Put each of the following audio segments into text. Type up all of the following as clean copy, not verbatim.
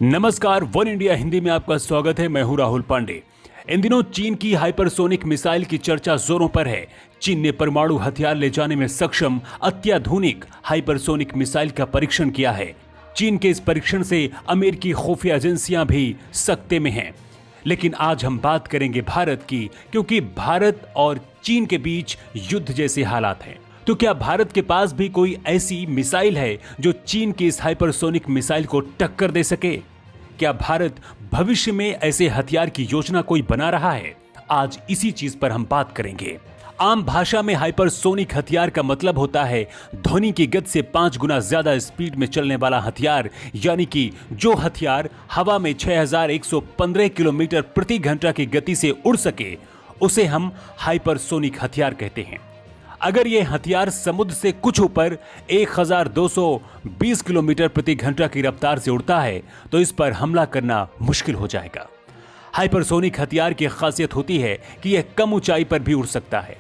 नमस्कार, one India Hindi में आपका स्वागत है। मैं हूं राहुल पांडे। इन दिनों चीन की हाइपरसोनिक मिसाइल की चर्चा जोरों पर है। चीन ने परमाणु हथियार ले जाने में सक्षम अत्याधुनिक हाइपरसोनिक मिसाइल का परीक्षण किया है। चीन के इस परीक्षण से अमेरिकी खुफिया एजेंसियां भी सकते में हैं। लेकिन आज हम बात करेंगे भारत की, क्योंकि भारत और चीन के बीच युद्ध जैसे हालात हैं। तो क्या भारत के पास भी कोई ऐसी मिसाइल है जो चीन की इस हाइपरसोनिक मिसाइल को टक्कर दे सके? क्या भारत भविष्य में ऐसे हथियार की योजना कोई बना रहा है? आज इसी चीज पर हम बात करेंगे। आम भाषा में हाइपरसोनिक हथियार का मतलब होता है ध्वनि की गति से 5 गुना ज्यादा स्पीड में चलने वाला हथियार, यानी कि जो हथियार हवा में 6115 किलोमीटर प्रति घंटा की गति से उड़ सके उसे हम हाइपरसोनिक हथियार कहते हैं। अगर यह हथियार समुद्र से कुछ ऊपर 1220 किलोमीटर प्रति घंटा की रफ्तार से उड़ता है तो इस पर हमला करना मुश्किल हो जाएगा। हाइपरसोनिक हथियार की खासियत होती है कि यह कम ऊंचाई पर भी उड़ सकता है,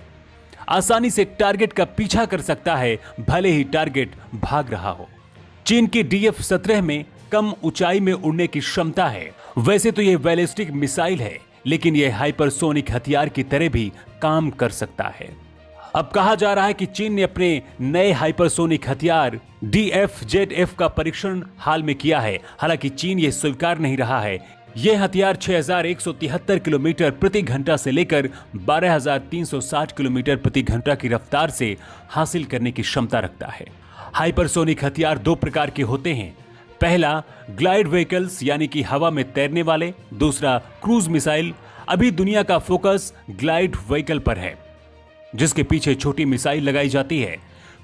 आसानी से टारगेट का पीछा कर सकता है, भले ही टारगेट भाग रहा हो। चीन की DF-17 में कम ऊंचाई में उड़ने की क्षमता है। वैसे तो यह बैलिस्टिक मिसाइल है, लेकिन यह हाइपरसोनिक हथियार की तरह भी काम कर सकता है। अब कहा जा रहा है कि चीन ने अपने नए हाइपरसोनिक हथियार DF-ZF का परीक्षण हाल में किया है। हालांकि चीन ये स्वीकार नहीं रहा है। यह हथियार 6173 किलोमीटर प्रति घंटा से लेकर 12360 किलोमीटर प्रति घंटा की रफ्तार से हासिल करने की क्षमता रखता है। हाइपरसोनिक हथियार 2 प्रकार के होते हैं। पहला ग्लाइड व्हीकल्स, यानी कि हवा में तैरने वाले। दूसरा क्रूज मिसाइल। अभी दुनिया का फोकस ग्लाइड व्हीकल पर है, जिसके पीछे छोटी मिसाइल लगाई जाती है,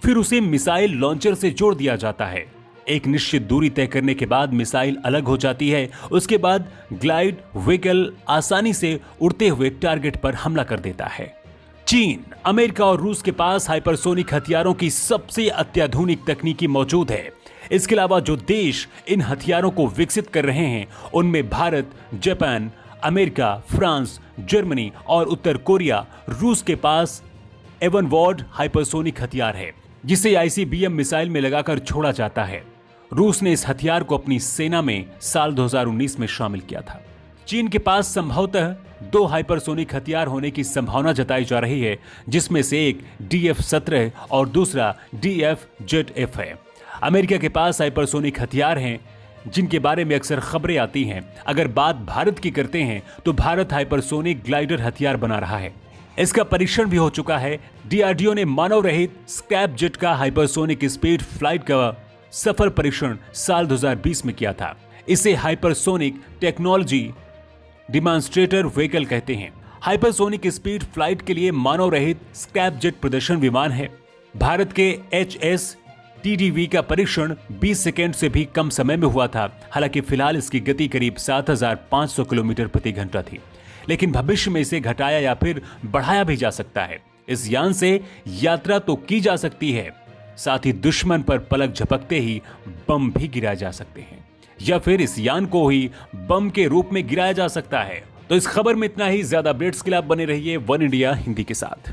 फिर उसे मिसाइल लॉन्चर से जोड़ दिया जाता है। एक निश्चित दूरी तय करने के बाद मिसाइल अलग हो जाती है। उसके बाद ग्लाइड व्हीकल आसानी से उड़ते हुए टारगेट पर हमला कर देता है। चीन, अमेरिका और रूस के पास हाइपरसोनिक हथियारों की सबसे अत्याधुनिक तकनीकी मौजूद है। इसके अलावा जो देश इन हथियारों को विकसित कर रहे हैं उनमें Bharat, Japan, America, France, Germany और उत्तर कोरिया। रूस के पास एवनवॉर्ड हाइपरसोनिक हथियार है, जिसे ICBM मिसाइल में लगाकर छोड़ा जाता है। रूस ने इस हथियार को अपनी सेना में साल 2019 में शामिल किया था। चीन के पास संभवतः 2 हाइपरसोनिक हथियार होने की संभावना जताई जा रही है, जिसमें से एक DF-17 और दूसरा DF-ZF है। अमेरिका के पास हाइपरसोनिक हथियार हैं, जिनके बारे में अक्सर खबरें आती हैं। अगर बात भारत की करते हैं तो भारत हाइपरसोनिक ग्लाइडर हथियार बना रहा है। इसका परीक्षण भी हो चुका है। DRDO ने मानव रहित स्कैप जेट का हाइपरसोनिक स्पीड फ्लाइट का सफल परीक्षण साल 2020 में किया था। इसे हाइपरसोनिक टेक्नोलॉजी डिमॉन्स्ट्रेटर व्हीकल कहते हैं। हाइपरसोनिक स्पीड फ्लाइट के लिए मानव रहित स्कैप जेट प्रदर्शन विमान है। भारत के HSTDV का परीक्षण 20 सेकेंड से भी कम समय में हुआ था। हालांकि फिलहाल इसकी गति करीब 7500 किलोमीटर प्रति घंटा थी, लेकिन भविष्य में इसे घटाया या फिर बढ़ाया भी जा सकता है। इस यान से यात्रा तो की जा सकती है, साथ ही दुश्मन पर पलक झपकते ही बम भी गिराए जा सकते हैं, या फिर इस यान को ही बम के रूप में गिराया जा सकता है। तो इस खबर में इतना ही। ज्यादा अपडेट्स के लिए आप बने रहिए वन इंडिया हिंदी के साथ।